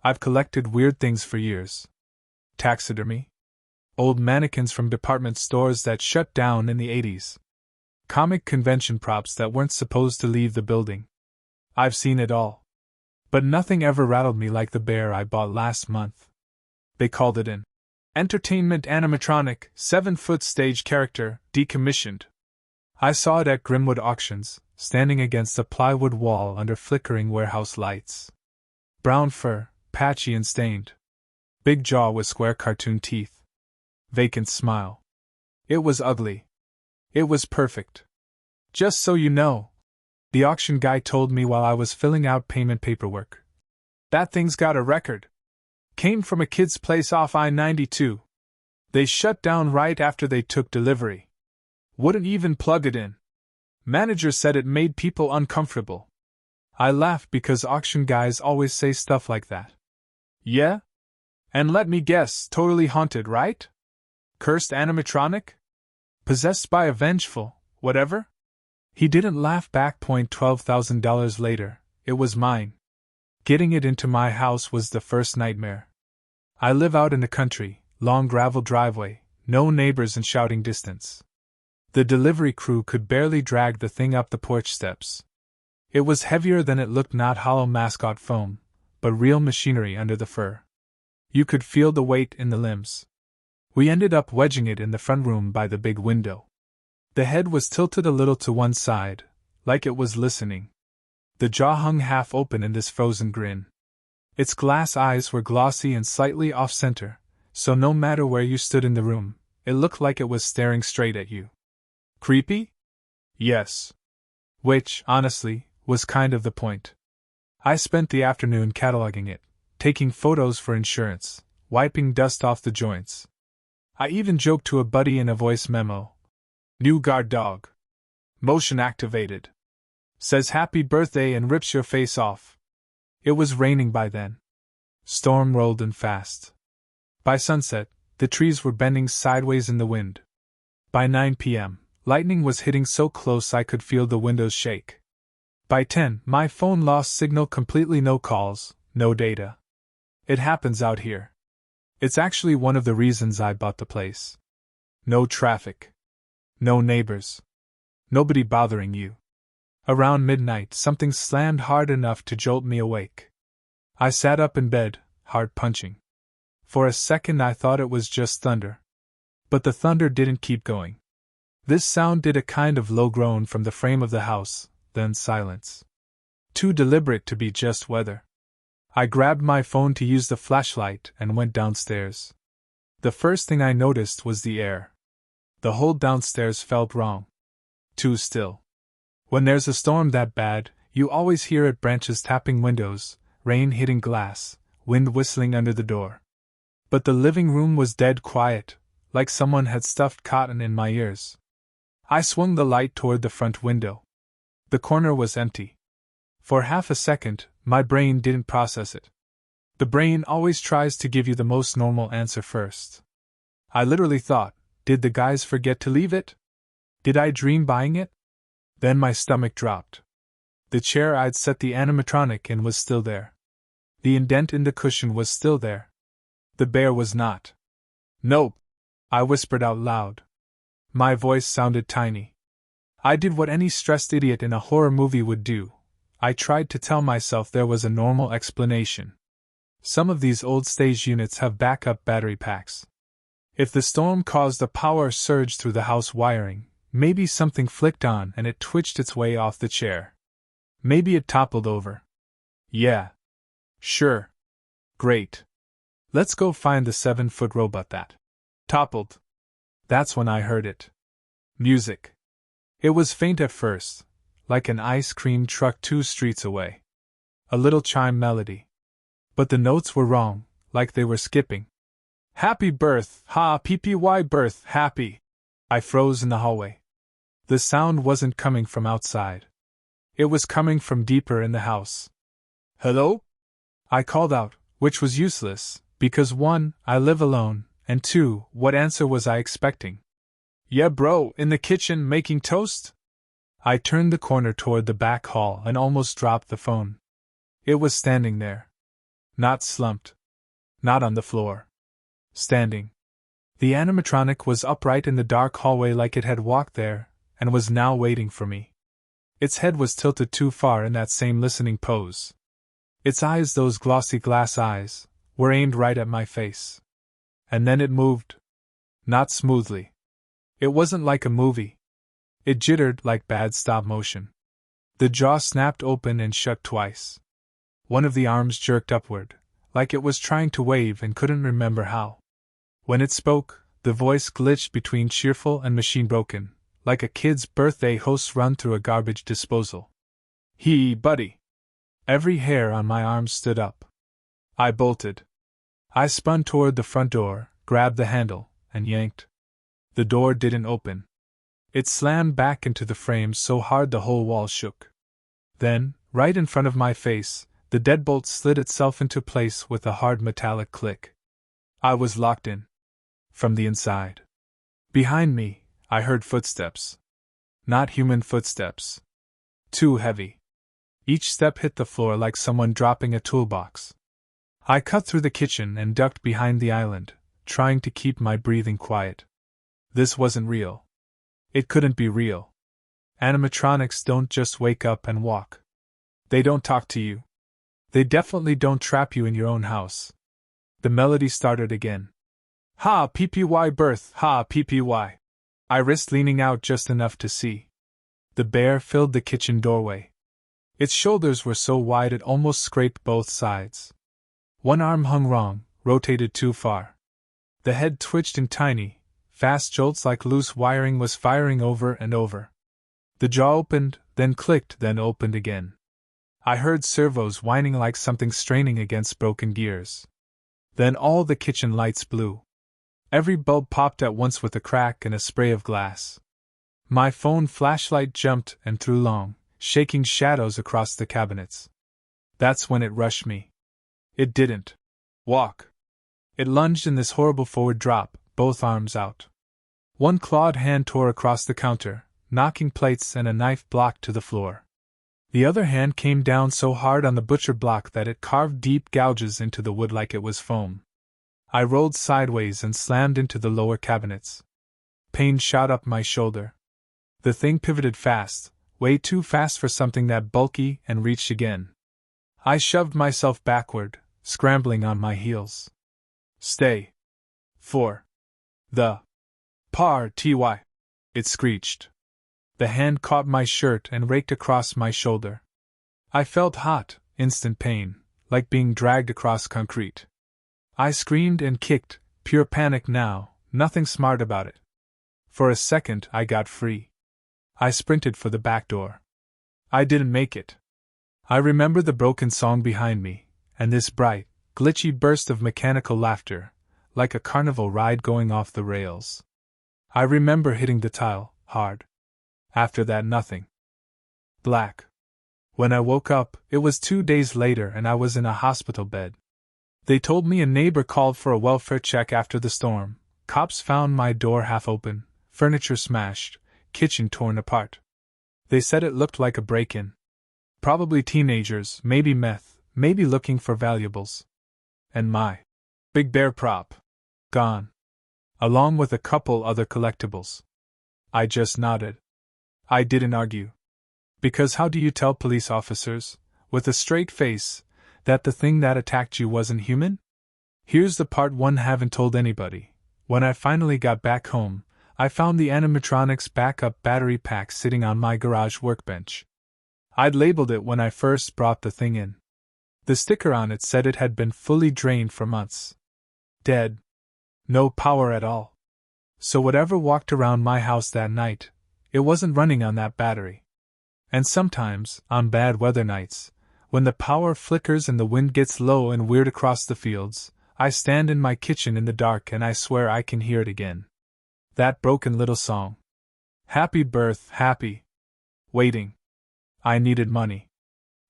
I've collected weird things for years. Taxidermy. Old mannequins from department stores that shut down in the 80s. Comic convention props that weren't supposed to leave the building. I've seen it all. But nothing ever rattled me like the bear I bought last month. They called it an entertainment animatronic, 7-foot stage character, decommissioned. I saw it at Grimwood auctions, standing against a plywood wall under flickering warehouse lights. Brown fur, patchy and stained. Big jaw with square cartoon teeth. Vacant smile. It was ugly. It was perfect. Just so you know, the auction guy told me while I was filling out payment paperwork. That thing's got a record. Came from a kid's place off I-92. They shut down right after they took delivery. Wouldn't even plug it in. Manager said it made people uncomfortable. I laughed because auction guys always say stuff like that. Yeah? And let me guess, totally haunted, right? Cursed animatronic? Possessed by a vengeful, whatever? He didn't laugh back. $12,000 later, it was mine. Getting it into my house was the first nightmare. I live out in the country, long gravel driveway, no neighbors in shouting distance. The delivery crew could barely drag the thing up the porch steps. It was heavier than it looked, not hollow mascot foam, but real machinery under the fur. You could feel the weight in the limbs. We ended up wedging it in the front room by the big window. The head was tilted a little to one side, like it was listening. The jaw hung half open in this frozen grin. Its glass eyes were glossy and slightly off-center, so no matter where you stood in the room, it looked like it was staring straight at you. Creepy? Yes. Which, honestly, was kind of the point. I spent the afternoon cataloging it, taking photos for insurance, wiping dust off the joints. I even joked to a buddy in a voice memo. New guard dog. Motion activated. Says happy birthday and rips your face off. It was raining by then. Storm rolled in fast. By sunset, the trees were bending sideways in the wind. By 9 p.m., lightning was hitting so close I could feel the windows shake. By 10, my phone lost signal completely, no calls, no data. It happens out here. It's actually one of the reasons I bought the place. No traffic. No neighbors. Nobody bothering you. Around midnight, something slammed hard enough to jolt me awake. I sat up in bed, heart punching. For a second I thought it was just thunder. But the thunder didn't keep going. This sound did a kind of low groan from the frame of the house, then silence. Too deliberate to be just weather. I grabbed my phone to use the flashlight and went downstairs. The first thing I noticed was the air. The whole downstairs felt wrong. Too still. When there's a storm that bad, you always hear it, branches tapping windows, rain hitting glass, wind whistling under the door. But the living room was dead quiet, like someone had stuffed cotton in my ears. I swung the light toward the front window. The corner was empty. For half a second, my brain didn't process it. The brain always tries to give you the most normal answer first. I literally thought, did the guys forget to leave it? Did I dream buying it? Then my stomach dropped. The chair I'd set the animatronic in was still there. The indent in the cushion was still there. The bear was not. Nope, I whispered out loud. My voice sounded tiny. I did what any stressed idiot in a horror movie would do. I tried to tell myself there was a normal explanation. Some of these old stage units have backup battery packs. If the storm caused a power surge through the house wiring, maybe something flicked on and it twitched its way off the chair. Maybe it toppled over. Yeah. Sure. Great. Let's go find the 7-foot robot that toppled. That's when I heard it. Music. It was faint at first, like an ice cream truck 2 streets away. A little chime melody. But the notes were wrong, like they were skipping. Happy birth, ha, PPY birth, happy. I froze in the hallway. The sound wasn't coming from outside. It was coming from deeper in the house. Hello? I called out, which was useless, because 1, I live alone, and 2, what answer was I expecting? Yeah, bro, in the kitchen making toast? I turned the corner toward the back hall and almost dropped the phone. It was standing there. Not slumped. Not on the floor. Standing. The animatronic was upright in the dark hallway like it had walked there, and was now waiting for me. Its head was tilted too far in that same listening pose. Its eyes, those glossy glass eyes, were aimed right at my face. And then it moved. Not smoothly. It wasn't like a movie. It jittered like bad stop motion. The jaw snapped open and shut twice. One of the arms jerked upward, like it was trying to wave and couldn't remember how. When it spoke, the voice glitched between cheerful and machine-broken, like a kid's birthday host's run through a garbage disposal. "Hey, buddy!" Every hair on my arm stood up. I bolted. I spun toward the front door, grabbed the handle, and yanked. The door didn't open. It slammed back into the frame so hard the whole wall shook. Then, right in front of my face, the deadbolt slid itself into place with a hard metallic click. I was locked in. From the inside. Behind me, I heard footsteps. Not human footsteps. Too heavy. Each step hit the floor like someone dropping a toolbox. I cut through the kitchen and ducked behind the island, trying to keep my breathing quiet. This wasn't real. It couldn't be real. Animatronics don't just wake up and walk. They don't talk to you. They definitely don't trap you in your own house. The melody started again. Ha PPY birth, ha PPY. I risked leaning out just enough to see. The bear filled the kitchen doorway. Its shoulders were so wide it almost scraped both sides. One arm hung wrong, rotated too far. The head twitched in tiny, fast jolts like loose wiring was firing over and over. The jaw opened, then clicked, then opened again. I heard servos whining like something straining against broken gears. Then all the kitchen lights blew. Every bulb popped at once with a crack and a spray of glass. My phone flashlight jumped and threw long, shaking shadows across the cabinets. That's when it rushed me. It didn't walk. It lunged in this horrible forward drop, both arms out. One clawed hand tore across the counter, knocking plates and a knife block to the floor. The other hand came down so hard on the butcher block that it carved deep gouges into the wood like it was foam. I rolled sideways and slammed into the lower cabinets. Pain shot up my shoulder. The thing pivoted fast, way too fast for something that bulky, and reached again. I shoved myself backward, scrambling on my heels. Stay. For the Par-ty, it screeched. The hand caught my shirt and raked across my shoulder. I felt hot, instant pain, like being dragged across concrete. I screamed and kicked, pure panic now, nothing smart about it. For a second I got free. I sprinted for the back door. I didn't make it. I remember the broken song behind me, and this bright, glitchy burst of mechanical laughter, like a carnival ride going off the rails. I remember hitting the tile, hard. After that, nothing. Black. When I woke up, it was 2 days later and I was in a hospital bed. They told me a neighbor called for a welfare check after the storm. Cops found my door half open, furniture smashed, kitchen torn apart. They said it looked like a break-in. Probably teenagers, maybe meth, maybe looking for valuables. And my Big Bear prop. Gone. Along with a couple other collectibles. I just nodded. I didn't argue. Because how do you tell police officers, with a straight face, that the thing that attacked you wasn't human? Here's the part one haven't told anybody. When I finally got back home, I found the animatronics backup battery pack sitting on my garage workbench. I'd labeled it when I first brought the thing in. The sticker on it said it had been fully drained for months. Dead. No power at all. So whatever walked around my house that night, it wasn't running on that battery. And sometimes, on bad weather nights, when the power flickers and the wind gets low and weird across the fields, I stand in my kitchen in the dark and I swear I can hear it again. That broken little song. Happy birth, happy. Waiting. I needed money.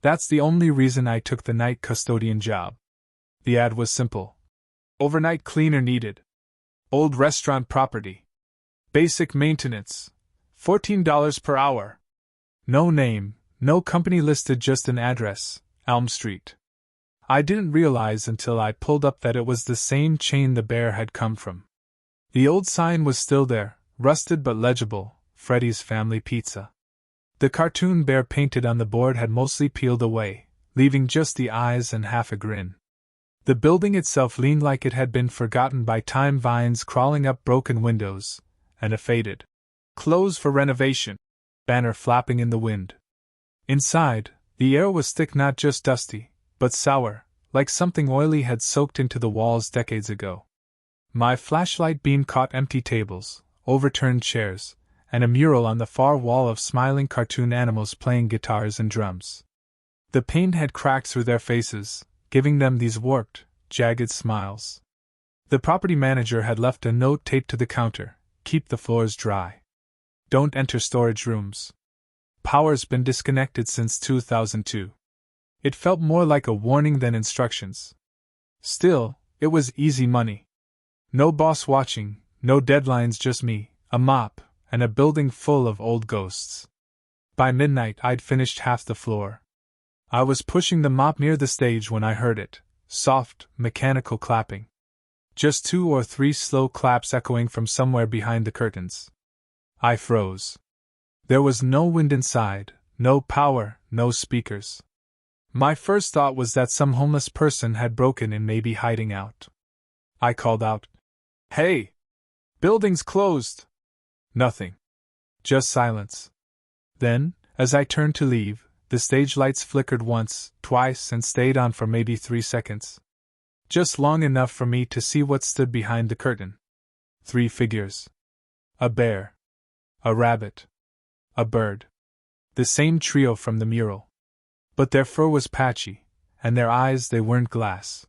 That's the only reason I took the night custodian job. The ad was simple. Overnight cleaner needed. Old restaurant property. Basic maintenance. $14 per hour. No name, no company listed, just an address, Elm Street. I didn't realize until I pulled up that it was the same chain the bear had come from. The old sign was still there, rusted but legible, Freddy's Family Pizza. The cartoon bear painted on the board had mostly peeled away, leaving just the eyes and half a grin. The building itself leaned like it had been forgotten by time, vines crawling up broken windows, and a faded "Close for renovation" banner flapping in the wind. Inside, the air was thick, not just dusty, but sour, like something oily had soaked into the walls decades ago. My flashlight beam caught empty tables, overturned chairs, and a mural on the far wall of smiling cartoon animals playing guitars and drums. The paint had cracked through their faces, giving them these warped, jagged smiles. The property manager had left a note taped to the counter: "Keep the floors dry. Don't enter storage rooms. Power's been disconnected since 2002. It felt more like a warning than instructions. Still, it was easy money. No boss watching, no deadlines, just me, a mop, and a building full of old ghosts. By midnight I'd finished half the floor. I was pushing the mop near the stage when I heard it, soft, mechanical clapping. Just 2 or 3 slow claps echoing from somewhere behind the curtains. I froze. There was no wind inside, no power, no speakers. My first thought was that some homeless person had broken in, maybe hiding out. I called out, "Hey! Building's closed!" Nothing. Just silence. Then, as I turned to leave, the stage lights flickered once, twice, and stayed on for maybe 3 seconds. Just long enough for me to see what stood behind the curtain. 3 figures. A bear. A rabbit. A bird. The same trio from the mural. But their fur was patchy, and their eyes, they weren't glass.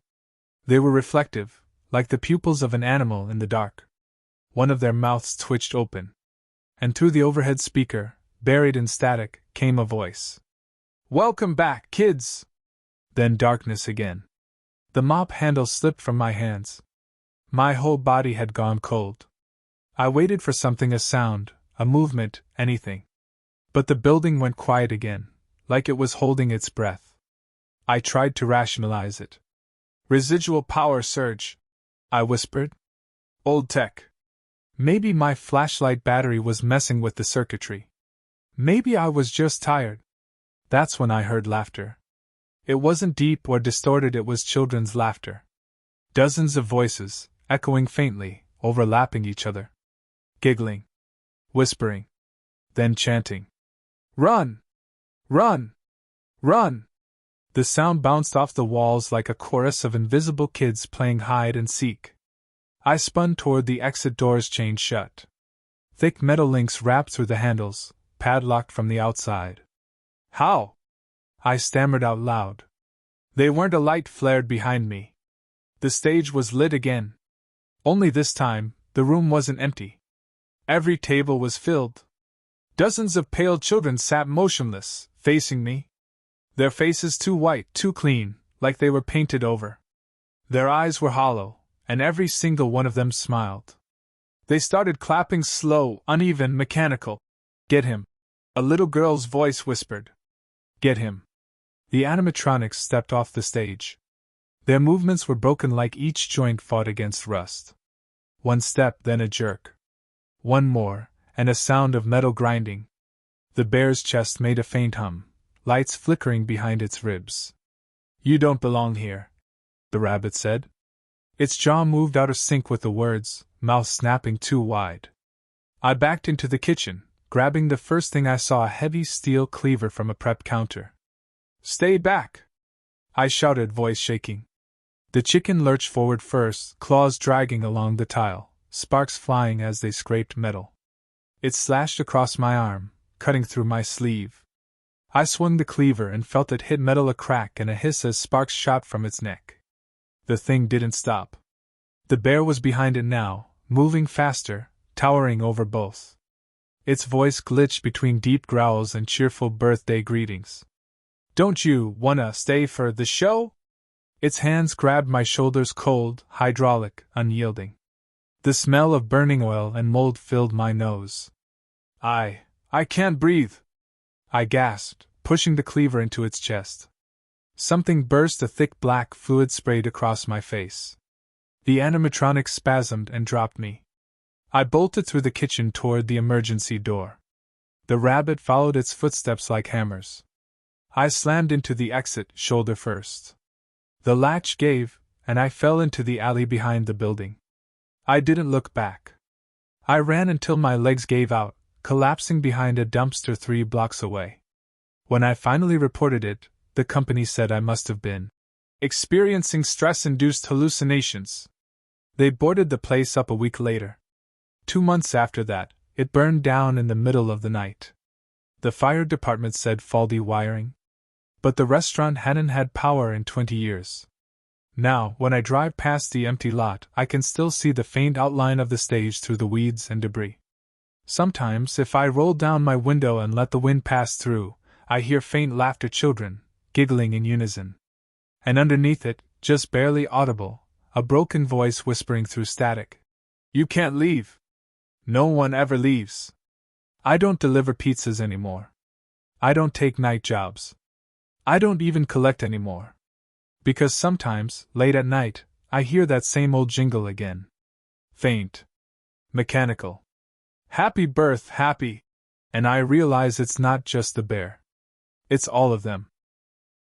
They were reflective, like the pupils of an animal in the dark. One of their mouths twitched open. And through the overhead speaker, buried in static, came a voice. "Welcome back, kids!" Then darkness again. The mop handle slipped from my hands. My whole body had gone cold. I waited for something, a sound, a movement, anything. But the building went quiet again, like it was holding its breath. I tried to rationalize it. "Residual power surge," I whispered. "Old tech. Maybe my flashlight battery was messing with the circuitry. Maybe I was just tired." That's when I heard laughter. It wasn't deep or distorted, it was children's laughter. Dozens of voices, echoing faintly, overlapping each other. Giggling. Whispering. Then chanting. "Run! Run! Run!" The sound bounced off the walls like a chorus of invisible kids playing hide and seek. I spun toward the exit doors, chained shut. Thick metal links wrapped through the handles, padlocked from the outside. "How?" I stammered out loud. They weren't. A light flared behind me. The stage was lit again. Only this time, the room wasn't empty. Every table was filled. Dozens of pale children sat motionless, facing me. Their faces too white, too clean, like they were painted over. Their eyes were hollow, and every single one of them smiled. They started clapping, slow, uneven, mechanical. "Get him!" a little girl's voice whispered. "Get him!" The animatronics stepped off the stage. Their movements were broken, like each joint fought against rust. One step, then a jerk. One more, and a sound of metal grinding. The bear's chest made a faint hum, lights flickering behind its ribs. "You don't belong here," the rabbit said. Its jaw moved out of sync with the words, mouth snapping too wide. I backed into the kitchen, grabbing the first thing I saw, a heavy steel cleaver from a prep counter. "Stay back!" I shouted, voice shaking. The chicken lurched forward first, claws dragging along the tile, sparks flying as they scraped metal. It slashed across my arm, cutting through my sleeve. I swung the cleaver and felt it hit metal, a crack and a hiss as sparks shot from its neck. The thing didn't stop. The bear was behind it now, moving faster, towering over both. Its voice glitched between deep growls and cheerful birthday greetings. "Don't you wanna stay for the show?" Its hands grabbed my shoulders, cold, hydraulic, unyielding. The smell of burning oil and mold filled my nose. I can't breathe," I gasped, pushing the cleaver into its chest. Something burst, a thick black fluid sprayed across my face. The animatronic spasmed and dropped me. I bolted through the kitchen toward the emergency door. The rabbit followed its footsteps like hammers. I slammed into the exit, shoulder first. The latch gave, and I fell into the alley behind the building. I didn't look back. I ran until my legs gave out, collapsing behind a dumpster 3 blocks away. When I finally reported it, the company said I must have been experiencing stress-induced hallucinations. They boarded the place up a week later. 2 months after that, it burned down in the middle of the night. The fire department said faulty wiring. But the restaurant hadn't had power in 20 years. Now, when I drive past the empty lot, I can still see the faint outline of the stage through the weeds and debris. Sometimes, if I roll down my window and let the wind pass through, I hear faint laughter, children giggling in unison. And underneath it, just barely audible, a broken voice whispering through static. You can't leave. No one ever leaves. I don't deliver pizzas anymore. I don't take night jobs. I don't even collect anymore. Because sometimes, late at night, I hear that same old jingle again. Faint. Mechanical. Happy birth, happy. And I realize it's not just the bear. It's all of them.